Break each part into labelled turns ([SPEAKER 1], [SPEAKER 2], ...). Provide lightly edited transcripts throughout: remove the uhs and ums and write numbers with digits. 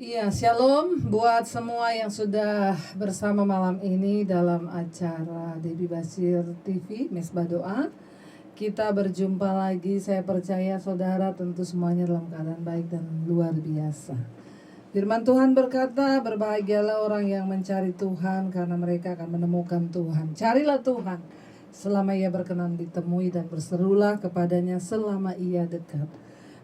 [SPEAKER 1] Iya, shalom buat semua yang sudah bersama malam ini dalam acara Debbie Basir TV, Mesbah Doa. Kita berjumpa lagi, saya percaya saudara tentu semuanya dalam keadaan baik dan luar biasa. Firman Tuhan berkata, berbahagialah orang yang mencari Tuhan karena mereka akan menemukan Tuhan. Carilah Tuhan selama ia berkenan ditemui dan berserulah kepadanya selama ia dekat.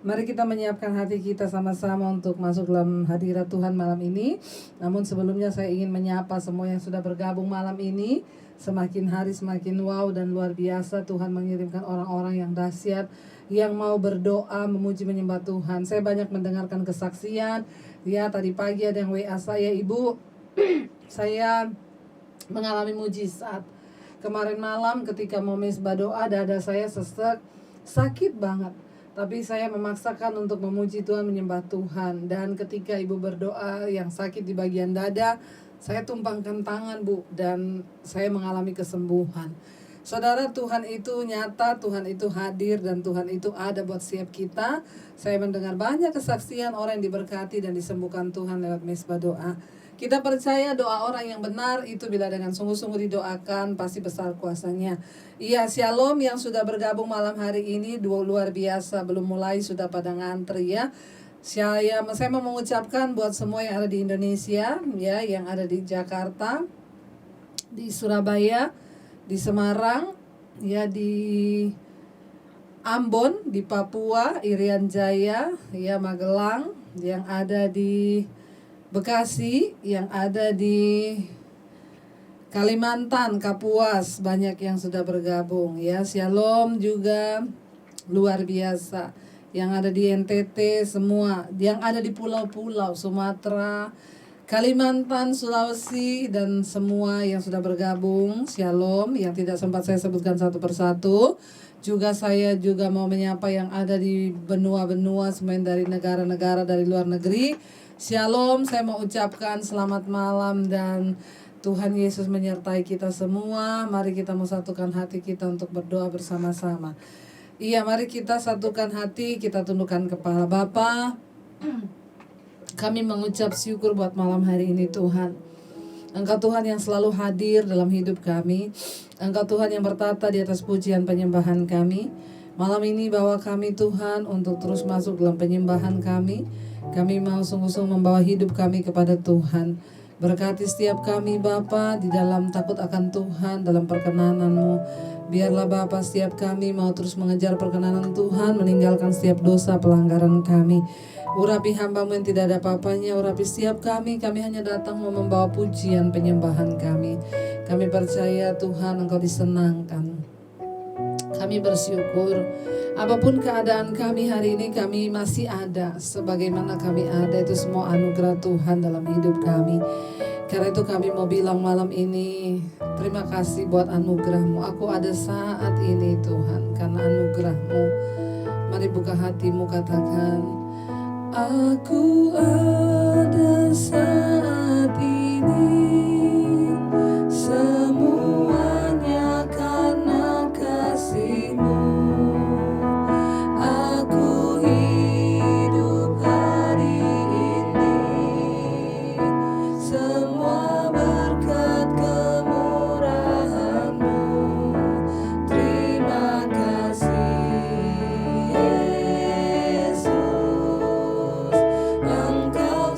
[SPEAKER 1] Mari kita menyiapkan hati kita sama-sama untuk masuk dalam hadirat Tuhan malam ini. Namun sebelumnya saya ingin menyapa semua yang sudah bergabung malam ini. Semakin hari semakin wow dan luar biasa. Tuhan mengirimkan orang-orang yang dahsyat, yang mau berdoa, memuji, menyembah Tuhan. Saya banyak mendengarkan kesaksian. Ya, tadi pagi ada yang WA saya, Ibu, saya mengalami mujizat. Kemarin malam ketika mau mesbah doa, dada saya sesek, sakit banget. Tapi saya memaksakan untuk memuji Tuhan, menyembah Tuhan. Dan ketika ibu berdoa yang sakit di bagian dada, saya tumpangkan tangan, Bu, dan saya mengalami kesembuhan. Saudara, Tuhan itu nyata, Tuhan itu hadir, dan Tuhan itu ada buat setiap kita. Saya mendengar banyak kesaksian orang yang diberkati dan disembuhkan Tuhan lewat mesbah doa. Kita percaya doa orang yang benar itu bila dengan sungguh-sungguh didoakan pasti besar kuasanya. Iya, shalom yang sudah bergabung malam hari ini, luar biasa, belum mulai sudah pada ngantri ya. Saya mau mengucapkan buat semua yang ada di Indonesia, ya, yang ada di Jakarta, di Surabaya, di Semarang, ya, di Ambon, di Papua, Irian Jaya, ya, Magelang, yang ada di Bekasi, yang ada di Kalimantan, Kapuas, banyak yang sudah bergabung ya. Shalom juga luar biasa. Yang ada di NTT semua, yang ada di pulau-pulau Sumatera, Kalimantan, Sulawesi, dan semua yang sudah bergabung. Shalom, yang tidak sempat saya sebutkan satu persatu. Juga saya juga mau menyapa yang ada di benua-benua semuanya dari negara-negara dari luar negeri. Shalom, saya mau ucapkan selamat malam dan Tuhan Yesus menyertai kita semua. Mari kita mau satukan hati kita untuk berdoa bersama-sama. Iya, mari kita satukan hati, kita tundukkan kepala. Bapa, kami mengucap syukur buat malam hari ini Tuhan. Engkau Tuhan yang selalu hadir dalam hidup kami. Engkau Tuhan yang bertata di atas pujian penyembahan kami. Malam ini bawa kami Tuhan untuk terus masuk dalam penyembahan kami. Kami mau sungguh-sungguh membawa hidup kami kepada Tuhan. Berkati setiap kami Bapa di dalam takut akan Tuhan, dalam perkenanan-Mu. Biarlah Bapa setiap kami mau terus mengejar perkenanan Tuhan, meninggalkan setiap dosa pelanggaran kami. Urapi hamba-Mu yang tidak ada apa-apanya, urapi setiap kami hanya datang mau membawa pujian penyembahan kami. Kami percaya Tuhan Engkau disenangkan. Kami bersyukur apapun keadaan kami hari ini, kami masih ada. Sebagaimana kami ada, itu semua anugerah Tuhan dalam hidup kami. Karena itu kami mau bilang malam ini, terima kasih buat anugerah-Mu. Aku ada saat ini Tuhan, karena anugerah-Mu. Mari buka hatimu, katakan, aku ada saat ini, semuanya karena kasih-Mu. Aku hidup hari ini, semua berkat kemurahan-Mu. Terima kasih Yesus, Engkau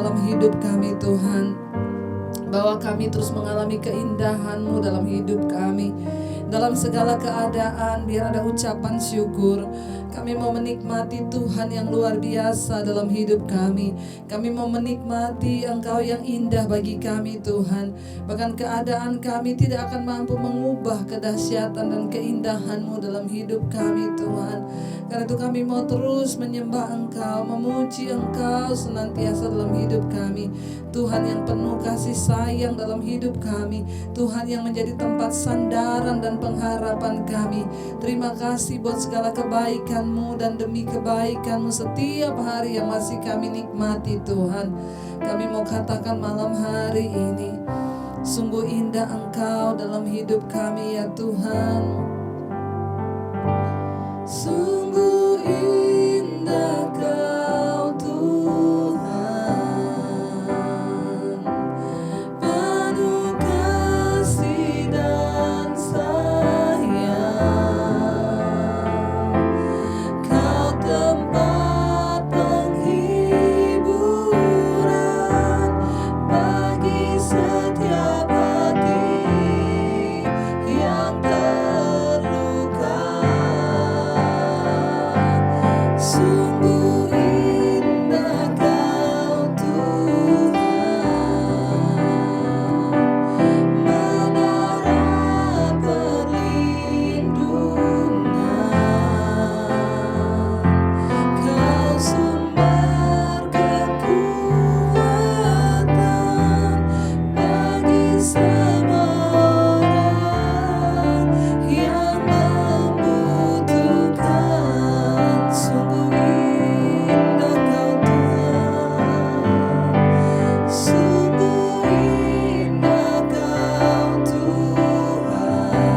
[SPEAKER 1] dalam hidup kami Tuhan. Bahwa kami terus mengalami keindahan-Mu dalam hidup kami. Dalam segala keadaan biar ada ucapan syukur. Kami mau menikmati Tuhan yang luar biasa dalam hidup kami. Kami mau menikmati Engkau yang indah bagi kami Tuhan. Bahkan keadaan kami tidak akan mampu mengubah kedahsyatan dan keindahan-Mu dalam hidup kami Tuhan. Karena itu kami mau terus menyembah Engkau, memuji Engkau senantiasa dalam hidup kami. Tuhan yang penuh kasih sayang dalam hidup kami. Tuhan yang menjadi tempat sandaran dan pengharapan kami. Terima kasih buat segala kebaikan-Mu dan demi kebaikan-Mu setiap hari yang masih kami nikmati Tuhan. Kami mau katakan malam hari ini, sungguh indah Engkau dalam hidup kami ya Tuhan. Sungguh indah Kau Tuhan, penuh kasih dan sayang. Kau tempat penghiburan bagi setiap hati yang terluka. Sungguh indah Kau Tuhan, menara perlindungan. Kau sumber kekuatan bagi semua orang yang membutuhkan. Sungguh indah Kau Tuhan, sungguh indah Kau Tuhan,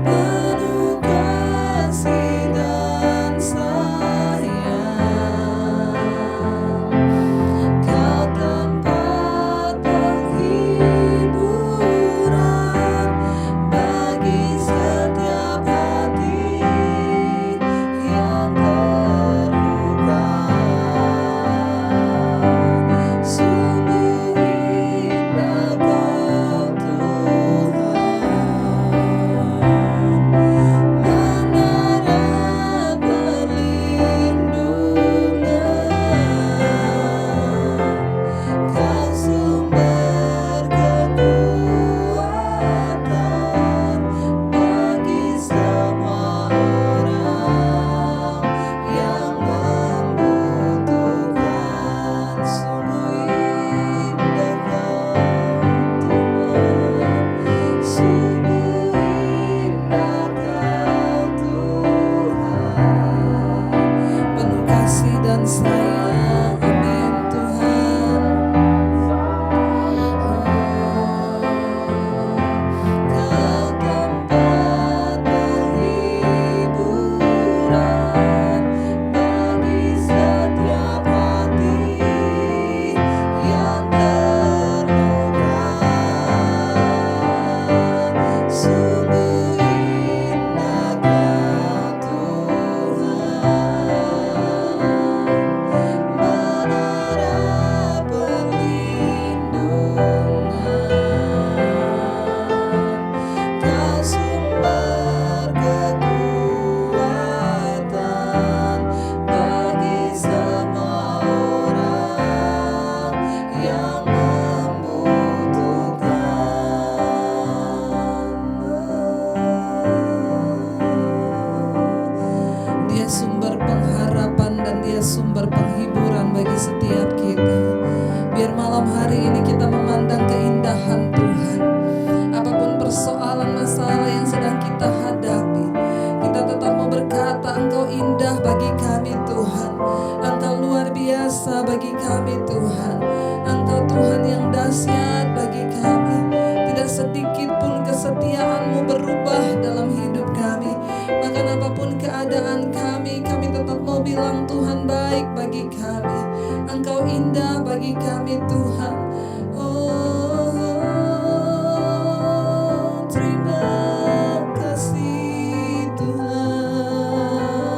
[SPEAKER 1] penuh kasih dan sayang. Kau tempat penghiburan bagi setiap hati yang terluka. Sungguh indah Kau Tuhan, menara perlindungan. Kau sumber kekuatan bagi semua orang yang membutuhkan. Sungguh indah Kau Tuhan, sungguh indah Kau Tuhan, penuh kasih dan sayang. Amin Tuhan. Kau tempat penghiburan bagi setiap hati yang terluka. Sungguh indah Kau Tuhan, menara perlindungan. Kau sumber kekuatan bagi semua orang yang membutuhkan. Dia sumber pengharapan dan Dia sumber penghiburan bagi setiap kita. Biar malam hari ini kita memandang keindahan Tuhan. Apapun persoalan masalah yang sedang kita hadapi, kita tetap mau berkata Engkau indah bagi kami Tuhan. Engkau luar biasa bagi kami Tuhan. Engkau Tuhan yang dahsyat bagi kami. Tidak sedikit pun kesetiaan-Mu berubah dalam hidup kami. Bahkan apapun keadaan kami tetap mau bilang Tuhan baik bagi kami. Engkau indah bagi kami Tuhan. Oh, terima kasih Tuhan.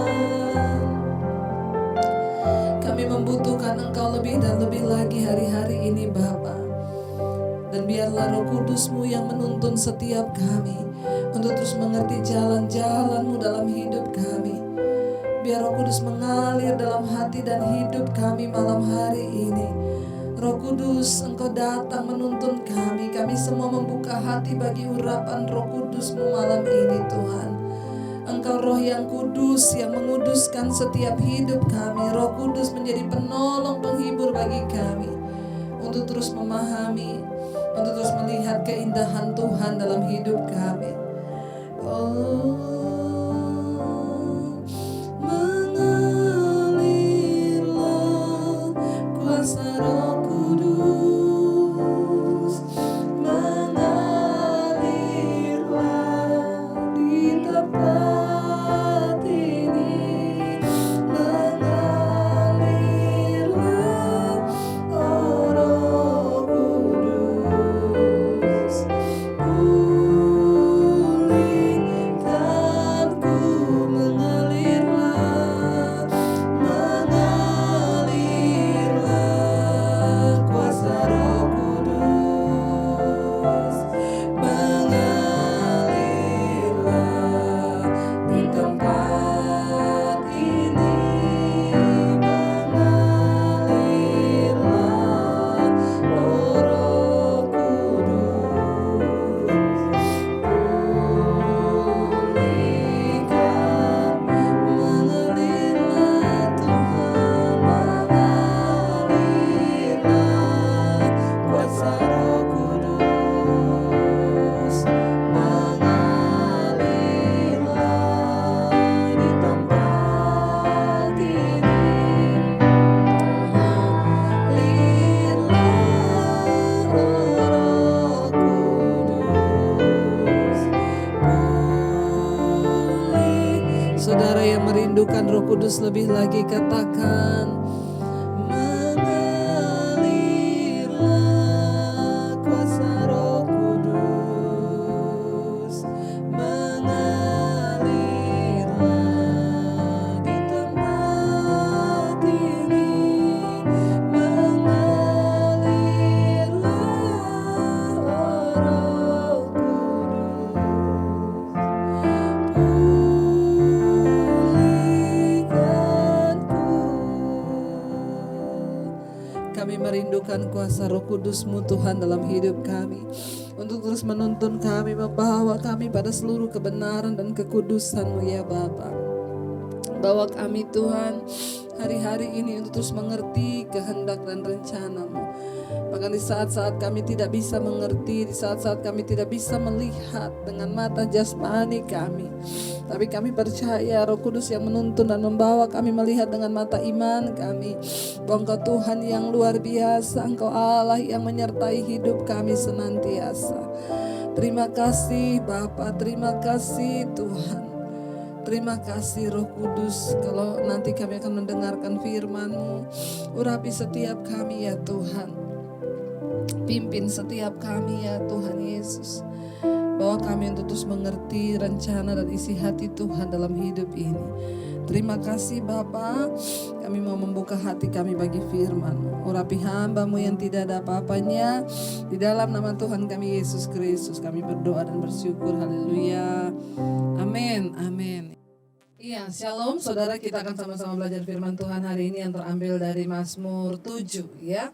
[SPEAKER 1] Kami membutuhkan merindukan Engkau lebih dan lebih lagi hari-hari ini Bapa. Dan biarlah Roh Kudus-Mu yang menuntun setiap kami untuk terus mengerti jalan-jalan-Mu dalam hidup kami. Biar Roh Kudus mengalir dalam hati dan hidup kami malam hari ini. Roh Kudus, Engkau datang menuntun kami. Kami semua membuka hati bagi urapan Roh Kudus-Mu malam ini Tuhan. Engkau Roh yang kudus yang menguduskan setiap hidup kami. Roh Kudus menjadi penolong penghibur bagi kami untuk terus memahami, untuk terus melihat keindahan Tuhan dalam hidup kami. Mengalirlah kuasa Roh Kudus, mengalirlah di tempat ini, mengalirlah oh Roh Kudus, pulihkanku, mengalirlah, mengalirlah kuasa Roh Kudus, mengalirlah di tempat ini, mengalirlah oh Roh Kudus, pulihkan, mengalirlah Tuhan, mengalirlah kuasa Roh Kudus, mengalirlah di tempat ini, mengalirlah Roh Kudus, pulih. Saudara yang merindukan Roh Kudus lebih lagi, katakan, mengalirlah kuasa Roh Kudus, mengalirlah di tempat ini, mengalirlah oh Roh Kudus, pulihkanku. Kami merindukan kuasa Roh Kudus-Mu Tuhan dalam hidup kami, untuk terus menuntun kami, membawa kami pada seluruh kebenaran dan kekudusan-Mu ya Bapa. Bawa kami Tuhan hari-hari ini untuk terus mengerti kehendak dan rencana-Mu. Bahkan di saat-saat kami tidak bisa mengerti, di saat-saat kami tidak bisa melihat dengan mata jasmani kami, tapi kami percaya Roh Kudus yang menuntun dan membawa kami melihat dengan mata iman kami, bahwa Engkau Tuhan yang luar biasa, Engkau Allah yang menyertai hidup kami senantiasa. Terima kasih Bapa, terima kasih Tuhan. Terima kasih Roh Kudus, kalau nanti kami akan mendengarkan firman-Mu, urapi setiap kami ya Tuhan. Pimpin setiap kami ya Tuhan Yesus. Bawa kami untuk terus mengerti rencana dan isi hati Tuhan dalam hidup ini. Terima kasih Bapa, kami mau membuka hati kami bagi firman-Mu. Urapi hamba-Mu yang tidak ada apa-apanya. Di dalam nama Tuhan kami Yesus Kristus kami berdoa dan bersyukur. Haleluya. Amin. Amin. Iya, shalom saudara, kita akan sama-sama belajar firman Tuhan hari ini yang terambil dari Mazmur 7 ya.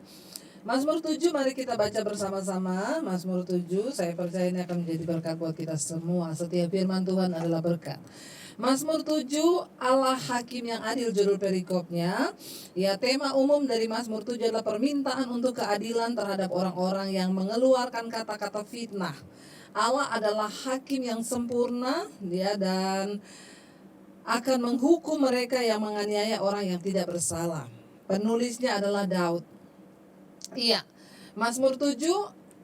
[SPEAKER 1] Mazmur 7 mari kita baca bersama-sama. Mazmur 7 saya percaya ini akan menjadi berkat buat kita semua. Setiap firman Tuhan adalah berkat. Mazmur 7, Allah Hakim yang adil judul perikopnya. Ya, tema umum dari Mazmur 7 adalah permintaan untuk keadilan terhadap orang-orang yang mengeluarkan kata-kata fitnah. Allah adalah hakim yang sempurna ya, dan akan menghukum mereka yang menganiaya orang yang tidak bersalah. Penulisnya adalah Daud. Iya, Mazmur 7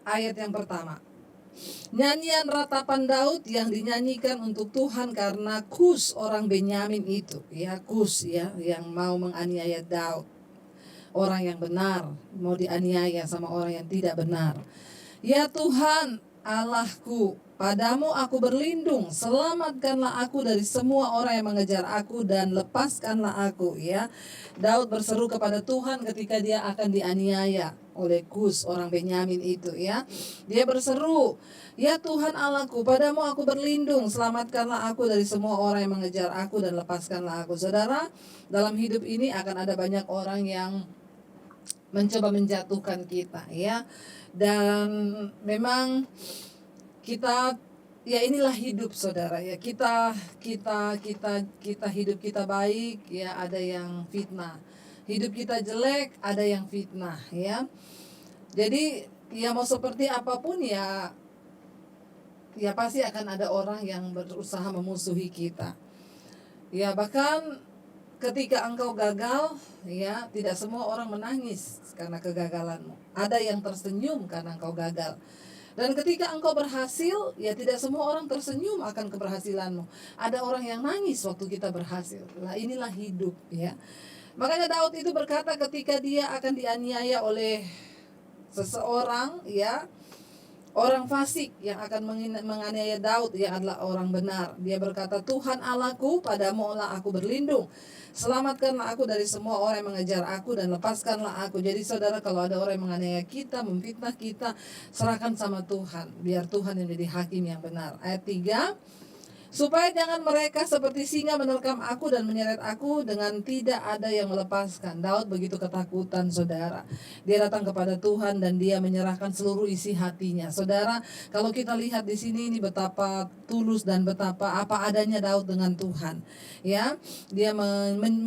[SPEAKER 1] ayat yang pertama. Nyanyian ratapan Daud yang dinyanyikan untuk Tuhan karena Kus orang Benyamin itu. Ya, Kus ya, yang mau menganiaya Daud. Orang yang benar mau dianiaya sama orang yang tidak benar. Ya Tuhan, Allahku, padamu aku berlindung, selamatkanlah aku dari semua orang yang mengejar aku dan lepaskanlah aku. Ya, Daud berseru kepada Tuhan ketika dia akan dianiaya oleh Kus, orang Benyamin itu. Ya, dia berseru, ya Tuhan Allahku, padamu aku berlindung, selamatkanlah aku dari semua orang yang mengejar aku dan lepaskanlah aku. Saudara, dalam hidup ini akan ada banyak orang yang mencoba menjatuhkan kita, ya. Dan memang kita, ya inilah hidup saudara, ya kita hidup kita baik, ya ada yang fitnah. Hidup kita jelek, ada yang fitnah, ya. Jadi ya mau seperti apapun ya pasti akan ada orang yang berusaha memusuhi kita. Ya bahkan ketika engkau gagal, ya tidak semua orang menangis karena kegagalanmu. Ada yang tersenyum karena engkau gagal. Dan ketika engkau berhasil, ya tidak semua orang tersenyum akan keberhasilanmu. Ada orang yang nangis waktu kita berhasil. Nah, inilah hidup, ya. Makanya Daud itu berkata ketika dia akan dianiaya oleh seseorang, ya, orang fasik yang akan menganiaya Daud yang adalah orang benar. Dia berkata, Tuhan Allahku, padamu lah aku berlindung. Selamatkanlah aku dari semua orang yang mengejar aku dan lepaskanlah aku. Jadi saudara, kalau ada orang yang menganiaya kita, memfitnah kita, serahkan sama Tuhan. Biar Tuhan yang menjadi hakim yang benar. Ayat 3, supaya jangan mereka seperti singa menerkam aku dan menyeret aku dengan tidak ada yang melepaskan. Daud begitu ketakutan saudara. Dia datang kepada Tuhan dan dia menyerahkan seluruh isi hatinya. Saudara, kalau kita lihat di sini ini betapa tulus dan betapa apa adanya Daud dengan Tuhan. Ya, dia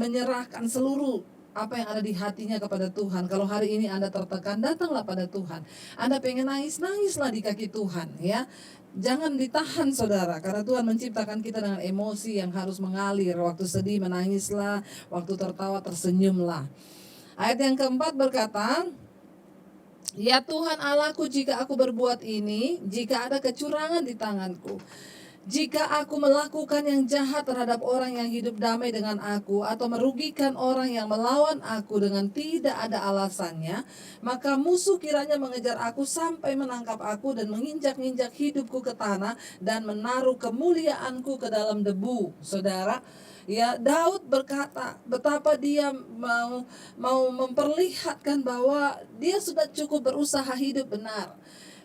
[SPEAKER 1] menyerahkan seluruh apa yang ada di hatinya kepada Tuhan. Kalau hari ini Anda tertekan, datanglah pada Tuhan. Anda pengen nangis, nangislah di kaki Tuhan, ya. Jangan ditahan saudara, karena Tuhan menciptakan kita dengan emosi yang harus mengalir. Waktu sedih menangislah, waktu tertawa tersenyumlah. Ayat yang keempat berkata, ya Tuhan Allahku, jika aku berbuat ini, jika ada kecurangan di tanganku, jika aku melakukan yang jahat terhadap orang yang hidup damai dengan aku, atau merugikan orang yang melawan aku dengan tidak ada alasannya, maka musuh kiranya mengejar aku sampai menangkap aku dan menginjak-injak hidupku ke tanah dan menaruh kemuliaanku ke dalam debu. Saudara, ya Daud berkata betapa dia mau memperlihatkan bahwa dia sudah cukup berusaha hidup benar.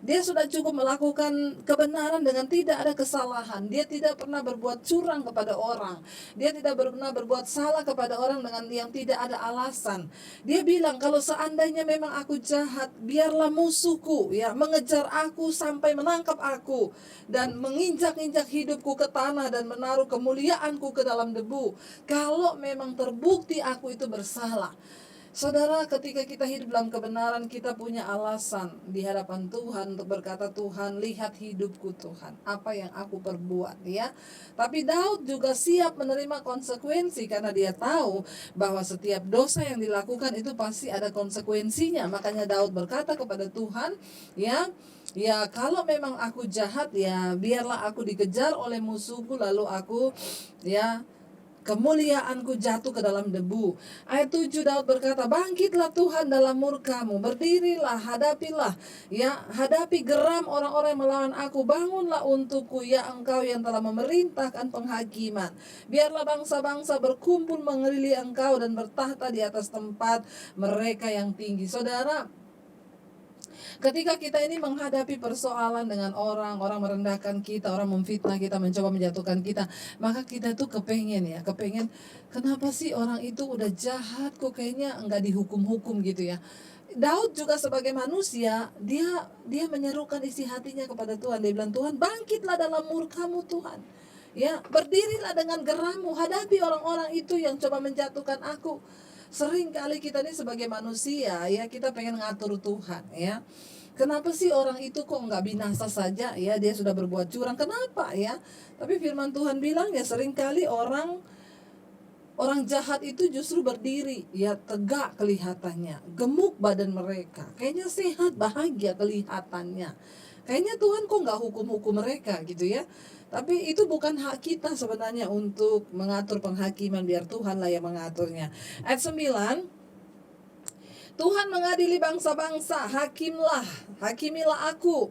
[SPEAKER 1] Dia sudah cukup melakukan kebenaran dengan tidak ada kesalahan. Dia tidak pernah berbuat curang kepada orang. Dia tidak pernah berbuat salah kepada orang dengan yang tidak ada alasan. Dia bilang, kalau seandainya memang aku jahat, biarlah musuhku ya mengejar aku sampai menangkap aku dan menginjak-injak hidupku ke tanah dan menaruh kemuliaanku ke dalam debu. Kalau memang terbukti aku itu bersalah. Saudara, ketika kita hidup dalam kebenaran, kita punya alasan di hadapan Tuhan untuk berkata, Tuhan, lihat hidupku Tuhan, apa yang aku perbuat, ya. Tapi Daud juga siap menerima konsekuensi karena dia tahu bahwa setiap dosa yang dilakukan itu pasti ada konsekuensinya. Makanya Daud berkata kepada Tuhan, ya kalau memang aku jahat, ya biarlah aku dikejar oleh musuhku, lalu aku ya kemuliaanku jatuh ke dalam debu. Ayat 7 Daud berkata, bangkitlah Tuhan dalam murkamu, berdirilah, hadapilah, ya hadapi geram orang-orang yang melawan aku, bangunlah untukku, ya engkau yang telah memerintahkan penghakiman. Biarlah bangsa-bangsa berkumpul mengelilingi engkau dan bertahta di atas tempat mereka yang tinggi. Saudara, ketika kita ini menghadapi persoalan dengan orang merendahkan kita, orang memfitnah kita, mencoba menjatuhkan kita, maka kita tuh kepengen kenapa sih orang itu udah jahat kok kayaknya enggak dihukum-hukum gitu ya. Daud juga sebagai manusia, dia menyerukan isi hatinya kepada Tuhan. Dia bilang, Tuhan, bangkitlah dalam murkamu Tuhan. Ya, berdirilah dengan gerammu, hadapi orang-orang itu yang coba menjatuhkan aku. Sering kali kita ini sebagai manusia, ya kita pengen ngatur Tuhan, ya. Kenapa sih orang itu kok nggak binasa saja, ya dia sudah berbuat curang, kenapa ya? Tapi firman Tuhan bilang ya seringkali orang jahat itu justru berdiri, ya tegak kelihatannya, gemuk badan mereka, kayaknya sehat, bahagia kelihatannya. Kayaknya Tuhan kok nggak hukum-hukum mereka gitu ya. Tapi itu bukan hak kita sebenarnya untuk mengatur penghakiman, biar Tuhan lah yang mengaturnya. Ayat 9, Tuhan mengadili bangsa-bangsa, hakimilah aku.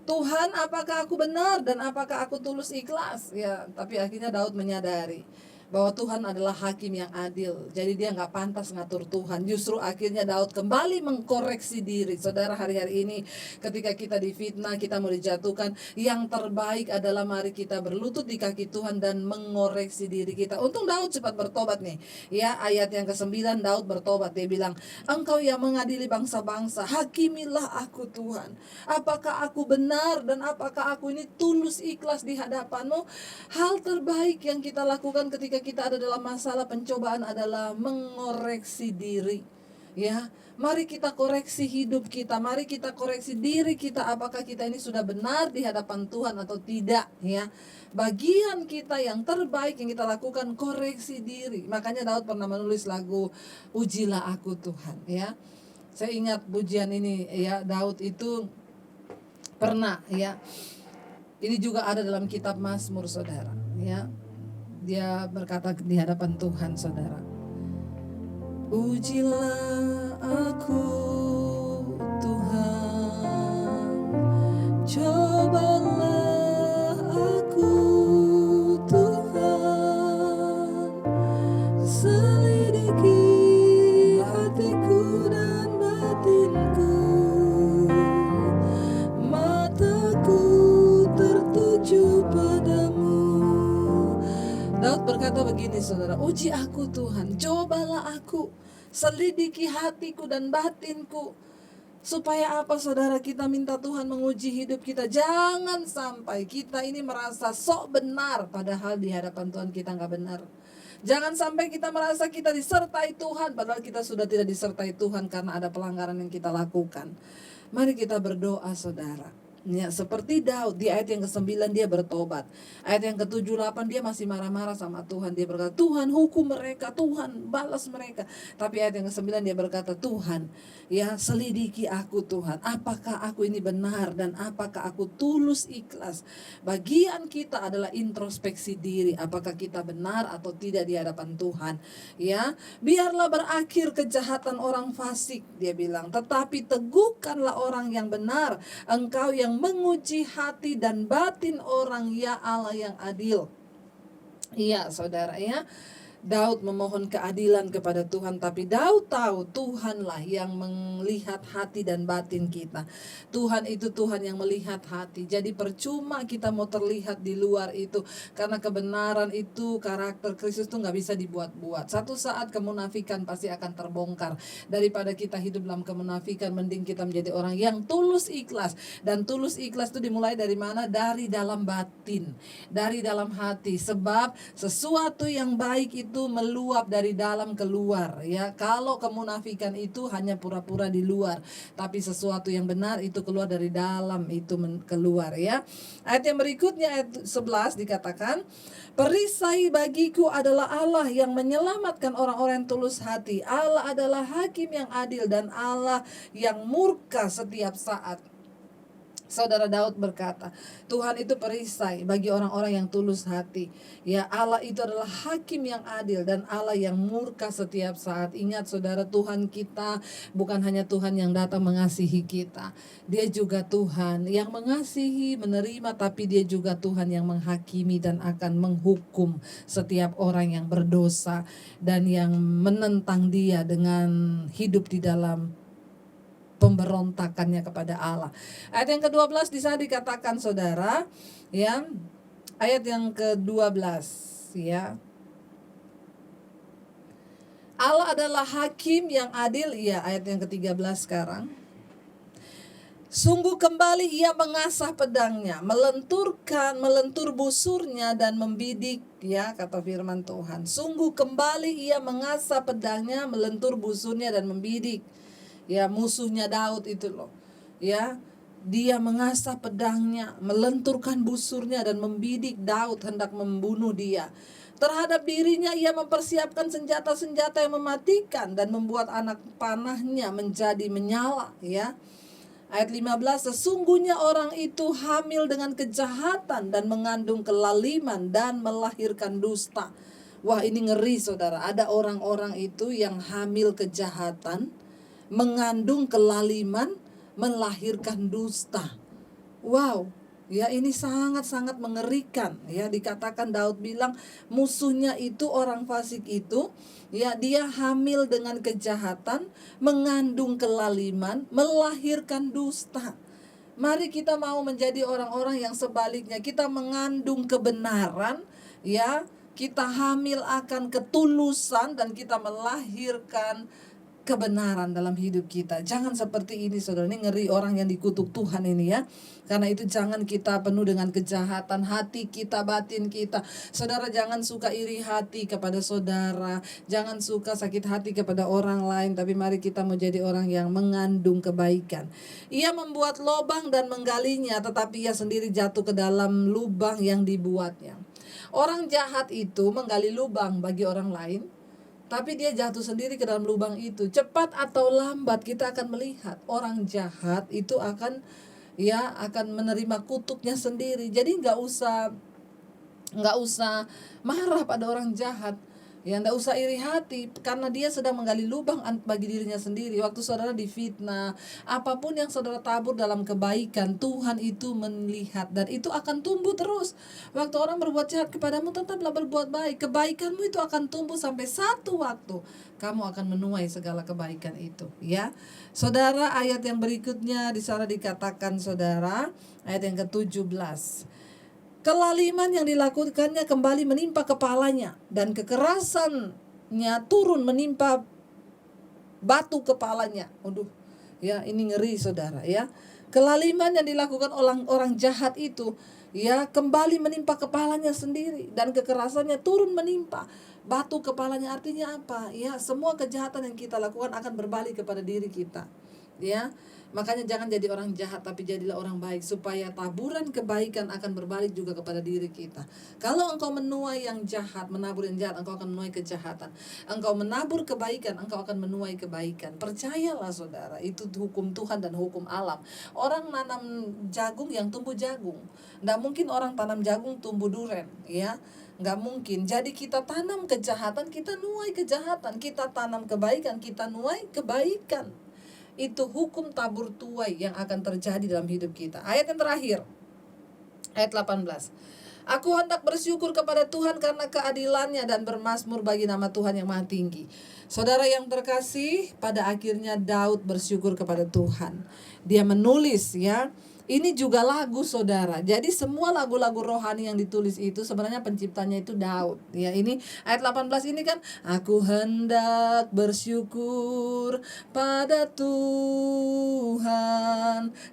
[SPEAKER 1] Tuhan, apakah aku benar dan apakah aku tulus ikhlas? Ya, tapi akhirnya Daud menyadari bahwa Tuhan adalah hakim yang adil. Jadi dia nggak pantas ngatur Tuhan. Justru akhirnya Daud kembali mengkoreksi diri. Saudara, hari-hari ini ketika kita difitnah, kita mau dijatuhkan, yang terbaik adalah mari kita berlutut di kaki Tuhan dan mengoreksi diri kita. Untung Daud cepat bertobat nih. Ya, ayat yang ke-9 Daud bertobat. Dia bilang, Engkau yang mengadili bangsa-bangsa, hakimilah aku Tuhan. Apakah aku benar dan apakah aku ini tulus ikhlas di hadapan-Mu? Hal terbaik yang kita lakukan ketika kita ada dalam masalah pencobaan adalah mengoreksi diri. Ya, mari kita koreksi hidup kita, mari kita koreksi diri kita, apakah kita ini sudah benar di hadapan Tuhan atau tidak, ya. Bagian kita yang terbaik yang kita lakukan koreksi diri. Makanya Daud pernah menulis lagu Ujilah Aku Tuhan, ya. Saya ingat pujian ini, ya. Daud itu pernah, ya. Ini juga ada dalam kitab Mazmur, saudara, ya. Dia berkata di hadapan Tuhan, saudara, ujilah aku Tuhan, cobalah aku Tuhan, selidiki hatiku dan batinku, mataku tertuju padamu. Daud berkata begini, saudara, uji aku Tuhan, cobalah aku, selidiki hatiku dan batinku. Supaya apa, saudara? Kita minta Tuhan menguji hidup kita. Jangan sampai kita ini merasa sok benar, padahal di hadapan Tuhan kita nggak benar. Jangan sampai kita merasa kita disertai Tuhan, padahal kita sudah tidak disertai Tuhan karena ada pelanggaran yang kita lakukan. Mari kita berdoa, saudara. Ya, seperti Daud di ayat yang ke-9 dia bertobat. Ayat yang ke-7, 8 dia masih marah-marah sama Tuhan. Dia berkata, Tuhan hukum mereka, Tuhan balas mereka. Tapi ayat yang ke-9 dia berkata, Tuhan, ya selidiki aku Tuhan. Apakah aku ini benar dan apakah aku tulus ikhlas? Bagian kita adalah introspeksi diri. Apakah kita benar atau tidak di hadapan Tuhan? Ya, biarlah berakhir kejahatan orang fasik, dia bilang. Tetapi teguhkanlah orang yang benar. Engkau yang menguji hati dan batin orang, ya Allah yang adil. Iya, saudara, ya. Daud memohon keadilan kepada Tuhan, tapi Daud tahu Tuhanlah yang melihat hati dan batin kita. Tuhan itu Tuhan yang melihat hati. Jadi percuma kita mau terlihat di luar itu, karena kebenaran itu, karakter Kristus itu nggak bisa dibuat-buat. Satu saat kemunafikan pasti akan terbongkar. Daripada kita hidup dalam kemunafikan, mending kita menjadi orang yang tulus ikhlas. Dan tulus ikhlas itu dimulai dari mana? Dari dalam batin, dari dalam hati. Sebab sesuatu yang baik itu meluap dari dalam keluar, ya. Kalau kemunafikan itu hanya pura-pura di luar, tapi sesuatu yang benar itu keluar dari dalam, itu keluar, ya. Ayat yang berikutnya, ayat 11 dikatakan, perisai bagiku adalah Allah yang menyelamatkan orang-orang yang tulus hati. Allah adalah hakim yang adil dan Allah yang murka setiap saat. Saudara, Daud berkata, Tuhan itu perisai bagi orang-orang yang tulus hati. Ya, Allah itu adalah hakim yang adil dan Allah yang murka setiap saat. Ingat, saudara, Tuhan kita bukan hanya Tuhan yang datang mengasihi kita. Dia juga Tuhan yang mengasihi, menerima, tapi dia juga Tuhan yang menghakimi dan akan menghukum setiap orang yang berdosa dan yang menentang dia dengan hidup di dalam pemberontakannya kepada Allah. Ayat yang ke-12 di sana dikatakan, saudara, ya. Ayat yang ke-12, ya. Allah adalah hakim yang adil, ya. Ayat yang ke-13 sekarang. Sungguh kembali ia mengasah pedangnya, melentur busurnya dan membidik, ya, kata firman Tuhan. Sungguh kembali ia mengasah pedangnya, melentur busurnya dan membidik. Ya, musuhnya Daud itu loh, ya. Dia mengasah pedangnya, melenturkan busurnya dan membidik Daud hendak membunuh dia. Terhadap dirinya ia mempersiapkan senjata-senjata yang mematikan dan membuat anak panahnya menjadi menyala, ya. Ayat 15, sesungguhnya orang itu hamil dengan kejahatan dan mengandung kelaliman dan melahirkan dusta. Wah, ini ngeri, saudara. Ada orang-orang itu yang hamil kejahatan, mengandung kelaliman, melahirkan dusta. Wow, ya ini sangat-sangat mengerikan. Ya, dikatakan Daud bilang musuhnya itu orang fasik itu, ya dia hamil dengan kejahatan, mengandung kelaliman, melahirkan dusta. Mari kita mau menjadi orang-orang yang sebaliknya. Kita mengandung kebenaran, ya. Kita hamil akan ketulusan dan kita melahirkan kebenaran dalam hidup kita. Jangan seperti ini, saudara. Ini ngeri orang yang dikutuk Tuhan ini, ya. Karena itu jangan kita penuh dengan kejahatan hati kita, batin kita. Saudara, jangan suka iri hati kepada saudara, jangan suka sakit hati kepada orang lain, tapi mari kita mau jadi orang yang mengandung kebaikan. Ia membuat lubang dan menggalinya, tetapi ia sendiri jatuh ke dalam lubang yang dibuatnya. Orang jahat itu menggali lubang bagi orang lain, tapi dia jatuh sendiri ke dalam lubang itu. Cepat atau lambat kita akan melihat orang jahat itu akan menerima kutuknya sendiri. Jadi nggak usah marah pada orang jahat. Ya, nggak usah iri hati karena dia sedang menggali lubang bagi dirinya sendiri. Waktu saudara difitnah, apapun yang saudara tabur dalam kebaikan, Tuhan itu melihat dan itu akan tumbuh terus. Waktu orang berbuat jahat kepadamu, tetaplah berbuat baik. Kebaikanmu itu akan tumbuh sampai satu waktu kamu akan menuai segala kebaikan itu, ya. Saudara, ayat yang berikutnya di sana dikatakan, saudara, ayat yang ke-17. Kelaliman yang dilakukannya kembali menimpa kepalanya, dan kekerasannya turun menimpa batu kepalanya. Aduh, ya ini ngeri, saudara, ya. Kelaliman yang dilakukan orang jahat itu, ya, kembali menimpa kepalanya sendiri, dan kekerasannya turun menimpa batu kepalanya. Artinya apa? Ya, semua kejahatan yang kita lakukan akan berbalik kepada diri kita, ya. Makanya jangan jadi orang jahat, tapi jadilah orang baik, supaya taburan kebaikan akan berbalik juga kepada diri kita. Kalau engkau menuai yang jahat, menabur yang jahat, engkau akan menuai kejahatan. Engkau menabur kebaikan, engkau akan menuai kebaikan. Percayalah, saudara, itu hukum Tuhan dan hukum alam. Orang nanam jagung yang tumbuh jagung. Nggak mungkin orang tanam jagung tumbuh duren, ya. Nggak mungkin. Jadi kita tanam kejahatan, kita nuai kejahatan. Kita tanam kebaikan, kita nuai kebaikan. Itu hukum tabur tuai yang akan terjadi dalam hidup kita. Ayat yang terakhir, ayat 18. Aku hendak bersyukur kepada Tuhan karena keadilannya dan bermazmur bagi nama Tuhan yang maha tinggi. Saudara yang terkasih, pada akhirnya Daud bersyukur kepada Tuhan. Dia menulis, ya. Ini juga lagu, saudara. Jadi semua lagu-lagu rohani yang ditulis itu sebenarnya penciptanya itu Daud. Ya, ini ayat 18 ini kan, aku hendak bersyukur pada Tuhan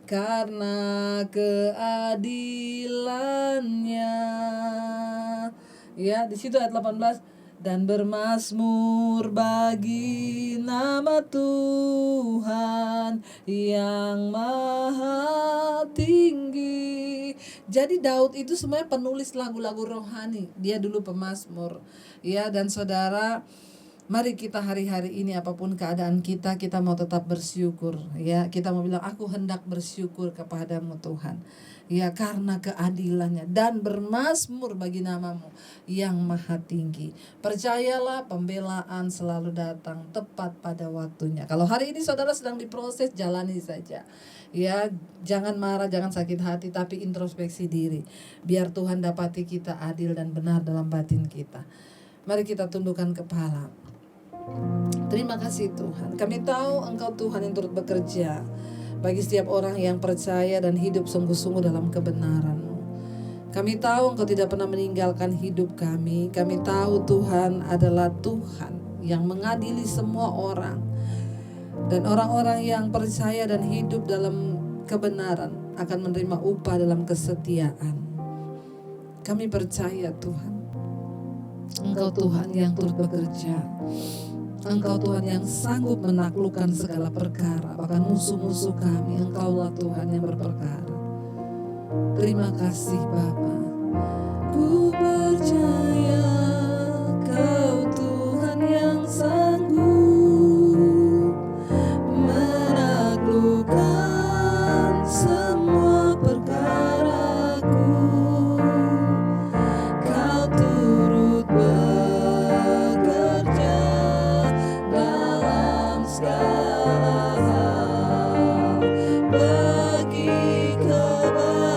[SPEAKER 1] karena keadilannya. Ya, di situ ayat 18, dan bermazmur bagi nama Tuhan yang maha tinggi. Jadi Daud itu sebenarnya penulis lagu-lagu rohani. Dia dulu pemazmur, ya. Dan saudara, mari kita hari-hari ini apapun keadaan kita mau tetap bersyukur, ya. Kita mau bilang, aku hendak bersyukur kepadamu Tuhan, ya, karena keadilannya, dan bermazmur bagi namamu yang maha tinggi. Percayalah, pembelaan selalu datang tepat pada waktunya. Kalau hari ini saudara sedang diproses, jalani saja, ya. Jangan marah, jangan sakit hati, tapi introspeksi diri, biar Tuhan dapati kita adil dan benar dalam batin kita. Mari kita tundukkan kepala. Terima kasih Tuhan. Kami tahu Engkau Tuhan yang turut bekerja bagi setiap orang yang percaya dan hidup sungguh-sungguh dalam kebenaran-Mu. Kami tahu Engkau tidak pernah meninggalkan hidup kami. Kami tahu Tuhan adalah Tuhan yang mengadili semua orang. Dan orang-orang yang percaya dan hidup dalam kebenaran akan menerima upah dalam kesetiaan. Kami percaya Tuhan, Engkau Tuhan yang turut bekerja. Engkau Tuhan yang sanggup menaklukkan segala perkara, bahkan musuh-musuh kami. Engkaulah Tuhan yang berperkara. Terima kasih Bapa. Ku percaya Kau Tuhan yang sanggup menaklukkan semua perkaraku. Kau turut bekerja dalam segala hal bagi kebaikan.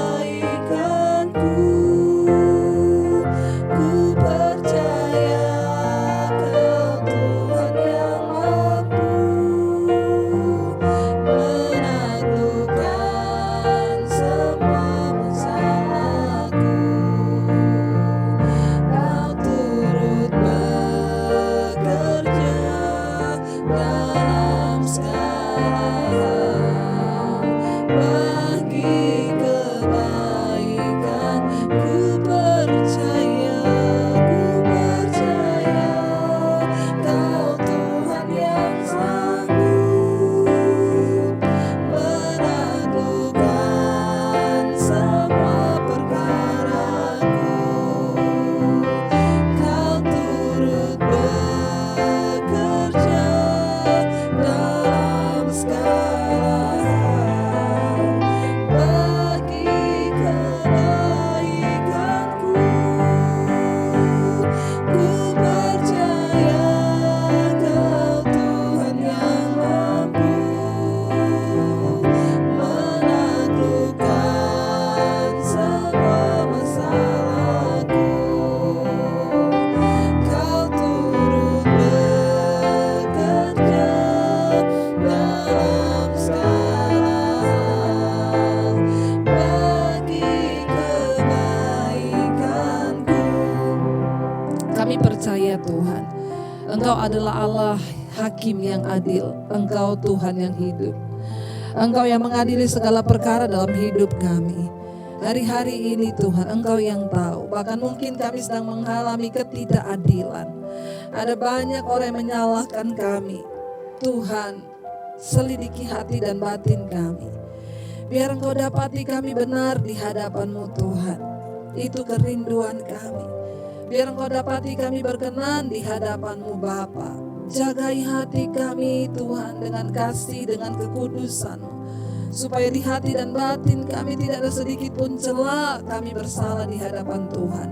[SPEAKER 1] adalah Allah Hakim yang adil. Engkau Tuhan yang hidup. Engkau yang mengadili segala perkara dalam hidup kami. Hari-hari ini Tuhan, Engkau yang tahu. Bahkan mungkin kami sedang mengalami ketidakadilan. Ada banyak orang yang menyalahkan kami. Tuhan, selidiki hati dan batin kami. Biar Engkau dapati kami benar di hadapan-Mu Tuhan. Itu kerinduan kami. Biar Engkau dapati kami berkenan di hadapan-Mu Bapa. Jagai hati kami Tuhan dengan kasih, dengan kekudusan-Mu. Supaya di hati dan batin kami tidak ada sedikit pun celah kami bersalah di hadapan Tuhan.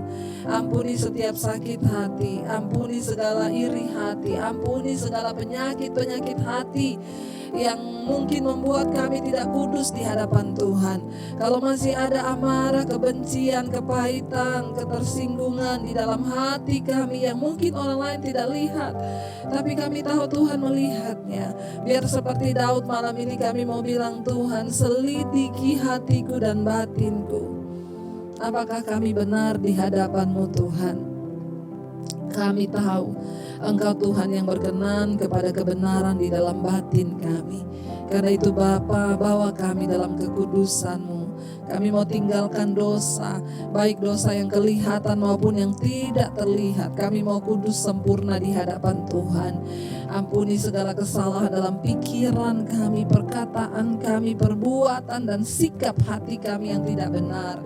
[SPEAKER 1] Ampuni setiap sakit hati, ampuni segala iri hati, ampuni segala penyakit-penyakit hati yang mungkin membuat kami tidak kudus di hadapan Tuhan. Kalau masih ada amarah, kebencian, kepahitan, ketersinggungan di dalam hati kami yang mungkin orang lain tidak lihat, tapi kami tahu Tuhan melihatnya. Biar seperti Daud malam ini kami mau bilang, Tuhan, selidiki hatiku dan batinku. Apakah kami benar di hadapan-Mu Tuhan? Kami tahu Engkau Tuhan yang berkenan kepada kebenaran di dalam batin kami. Karena itu Bapa, bawa kami dalam kekudusan-Mu. Kami mau tinggalkan dosa, baik dosa yang kelihatan maupun yang tidak terlihat. Kami mau kudus sempurna di hadapan Tuhan. Ampuni segala kesalahan dalam pikiran kami, perkataan kami, perbuatan dan sikap hati kami yang tidak benar.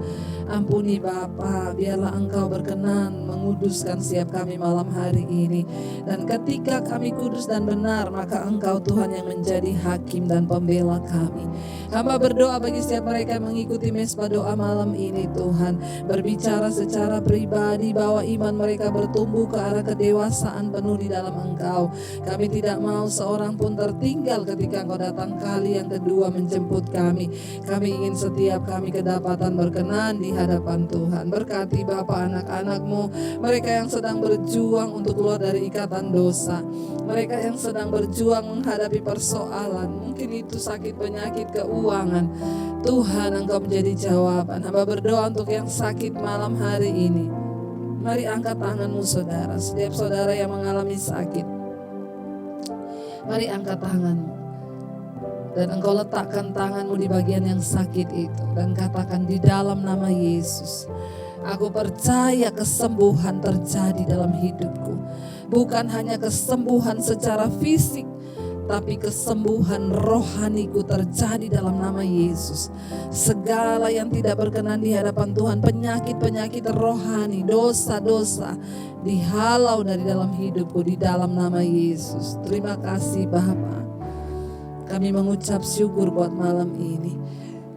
[SPEAKER 1] Ampuni Bapa, biarlah Engkau berkenan menguduskan setiap kami malam hari ini. Dan ketika kami kudus dan benar, maka Engkau Tuhan yang menjadi hakim dan pembela kami. Hamba berdoa bagi setiap mereka yang mengikuti mesbah doa malam ini Tuhan. Berbicara secara pribadi bahwa iman mereka bertumbuh ke arah kedewasaan penuh di dalam Engkau. Kami tidak mau seorang pun tertinggal ketika Engkau datang kali yang kedua menjemput kami. Kami ingin setiap kami kedapatan berkenan di hadapan Tuhan. Berkati Bapa anak-anak-Mu, mereka yang sedang berjuang untuk keluar dari ikatan dosa, mereka yang sedang berjuang menghadapi persoalan, mungkin itu sakit, penyakit, keuangan. Tuhan, Engkau menjadi jawaban. Hamba berdoa untuk yang sakit malam hari ini. Mari angkat tangan-Mu saudara, setiap saudara yang mengalami sakit. Mari angkat tangan-Mu. Dan Engkau letakkan tangan-Mu di bagian yang sakit itu. Dan katakan di dalam nama Yesus, aku percaya kesembuhan terjadi dalam hidupku. Bukan hanya kesembuhan secara fisik, tapi kesembuhan rohaniku terjadi dalam nama Yesus. Segala yang tidak berkenan di hadapan Tuhan, penyakit-penyakit rohani, dosa-dosa, dihalau dari dalam hidupku di dalam nama Yesus. Terima kasih Bapa. Kami mengucap syukur buat malam ini.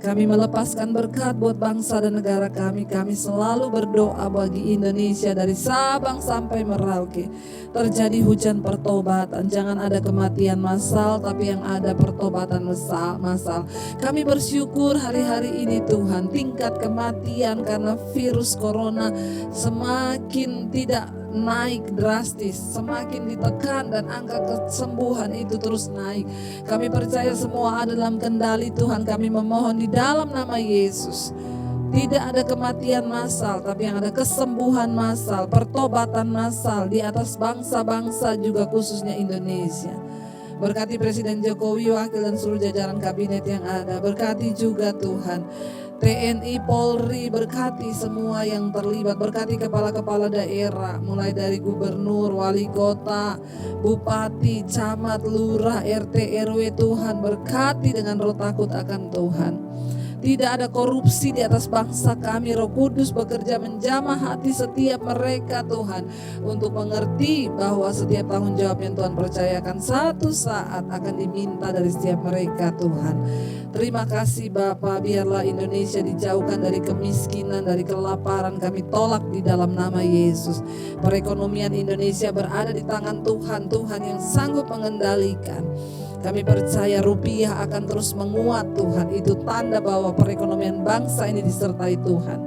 [SPEAKER 1] Kami melepaskan berkat buat bangsa dan negara kami. Kami selalu berdoa bagi Indonesia dari Sabang sampai Merauke. Terjadi hujan pertobatan. Jangan ada kematian massal, tapi yang ada pertobatan massal. Kami bersyukur hari-hari ini Tuhan, tingkat kematian karena virus corona semakin tidak naik drastis, semakin ditekan dan angka kesembuhan itu terus naik. Kami percaya semua ada dalam kendali Tuhan. Kami memohon di dalam nama Yesus, tidak ada kematian massal, tapi yang ada kesembuhan massal, pertobatan massal di atas bangsa-bangsa juga khususnya Indonesia. Berkati Presiden Jokowi, wakil dan seluruh jajaran kabinet yang ada. Berkati juga Tuhan TNI, Polri, berkati semua yang terlibat. Berkati kepala-kepala daerah, mulai dari gubernur, wali kota, bupati, camat, lurah, RT, RW. Tuhan berkati dengan roh takut akan Tuhan. Tidak ada korupsi di atas bangsa kami. Roh Kudus bekerja menjamah hati setiap mereka Tuhan, untuk mengerti bahwa setiap tanggung jawab yang Tuhan percayakan satu saat akan diminta dari setiap mereka Tuhan. Terima kasih Bapa, biarlah Indonesia dijauhkan dari kemiskinan, dari kelaparan. Kami tolak di dalam nama Yesus. Perekonomian Indonesia berada di tangan Tuhan, Tuhan yang sanggup mengendalikan. Kami percaya rupiah akan terus menguat Tuhan. Itu tanda bahwa perekonomian bangsa ini disertai Tuhan.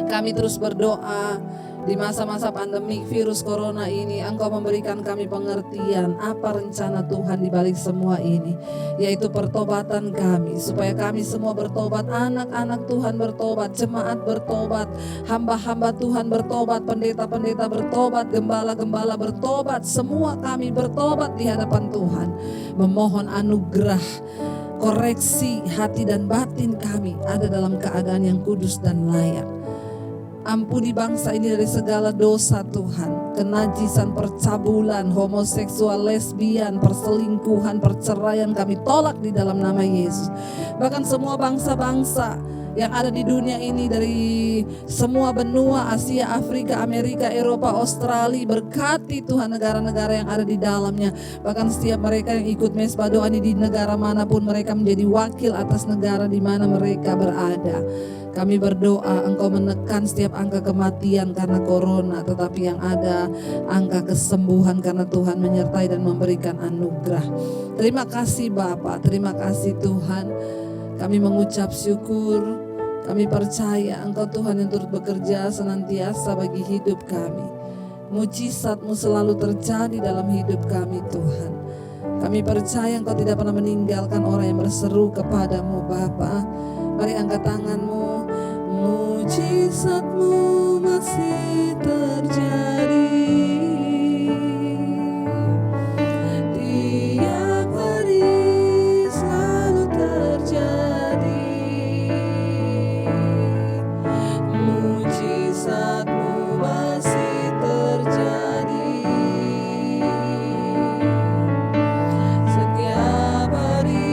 [SPEAKER 1] Kami terus berdoa Di masa-masa pandemi virus corona ini, Engkau memberikan kami pengertian apa rencana Tuhan di balik semua ini, yaitu pertobatan kami, supaya kami semua bertobat, anak-anak Tuhan bertobat, jemaat bertobat, hamba-hamba Tuhan bertobat, pendeta-pendeta bertobat, gembala-gembala bertobat, semua kami bertobat di hadapan Tuhan, memohon anugerah, koreksi hati dan batin kami ada dalam keadaan yang kudus dan layak. Ampuni bangsa ini dari segala dosa Tuhan, kenajisan, percabulan, homoseksual, lesbian, perselingkuhan, perceraian kami tolak di dalam nama Yesus. Bahkan semua bangsa-bangsa yang ada di dunia ini, dari semua benua, Asia, Afrika, Amerika, Eropa, Australia, berkati Tuhan negara-negara yang ada di dalamnya. Bahkan setiap mereka yang ikut Mesbah Doa ini di negara manapun, mereka menjadi wakil atas negara di mana mereka berada. Kami berdoa Engkau menekan setiap angka kematian karena corona, tetapi yang ada angka kesembuhan karena Tuhan menyertai dan memberikan anugerah. Terima kasih Bapa, terima kasih Tuhan. Kami mengucap syukur, kami percaya Engkau Tuhan yang turut bekerja senantiasa bagi hidup kami. Mujizat-Mu selalu terjadi dalam hidup kami Tuhan. Kami percaya Engkau tidak pernah meninggalkan orang yang berseru kepadamu Bapa. Mari angkat tanganmu. Mujizat-Mu masih terjadi. Tiap hari selalu terjadi. Mujizat-Mu masih terjadi. Setiap hari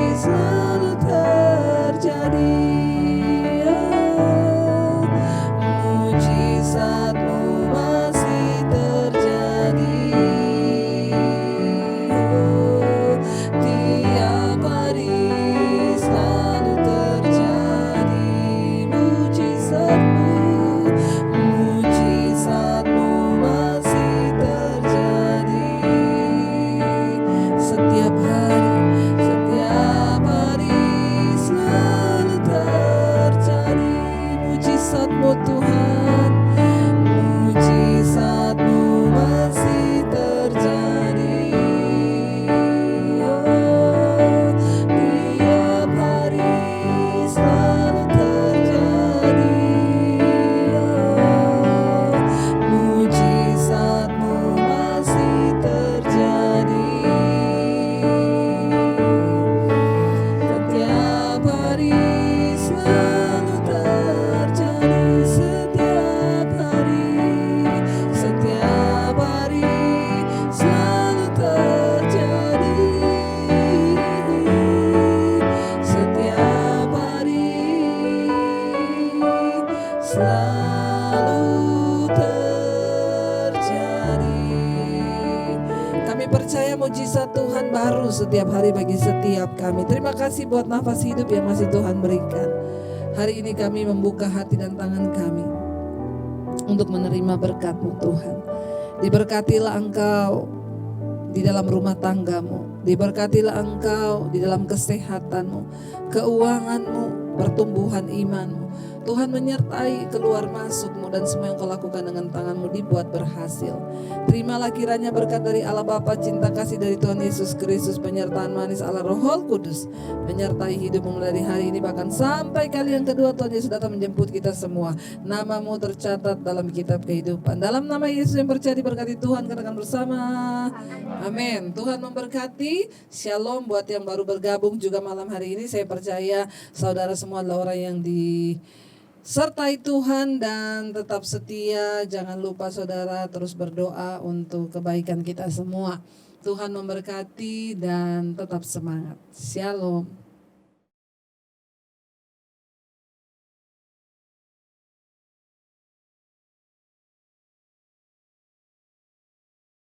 [SPEAKER 1] selalu terjadi. Mujizat Tuhan baru setiap hari bagi setiap kami. Terima kasih buat nafas hidup yang masih Tuhan berikan. Hari ini kami membuka hati dan tangan kami untuk menerima berkat-Mu Tuhan. Diberkatilah Engkau di dalam rumah tanggamu, diberkatilah Engkau di dalam kesehatanmu, keuanganmu, pertumbuhan imanmu. Tuhan menyertai keluar masukmu dan semua yang kau lakukan dengan tanganmu dibuat berhasil. Terimalah kiranya berkat dari Allah Bapa, cinta kasih dari Tuhan Yesus Kristus, penyertaan manis Allah Roh Kudus menyertai hidupmu mulai dari hari ini bahkan sampai kali yang kedua Tuhan Yesus datang menjemput kita semua. Namamu tercatat dalam kitab kehidupan. Dalam nama Yesus yang percaya diberkati Tuhan, katakan bersama. Amin. Tuhan memberkati. Shalom buat yang baru bergabung juga malam hari ini. Saya percaya saudara semua adalah orang yang disertai Tuhan dan tetap setia. Jangan lupa saudara terus berdoa untuk kebaikan kita semua. Tuhan memberkati dan tetap semangat. Shalom.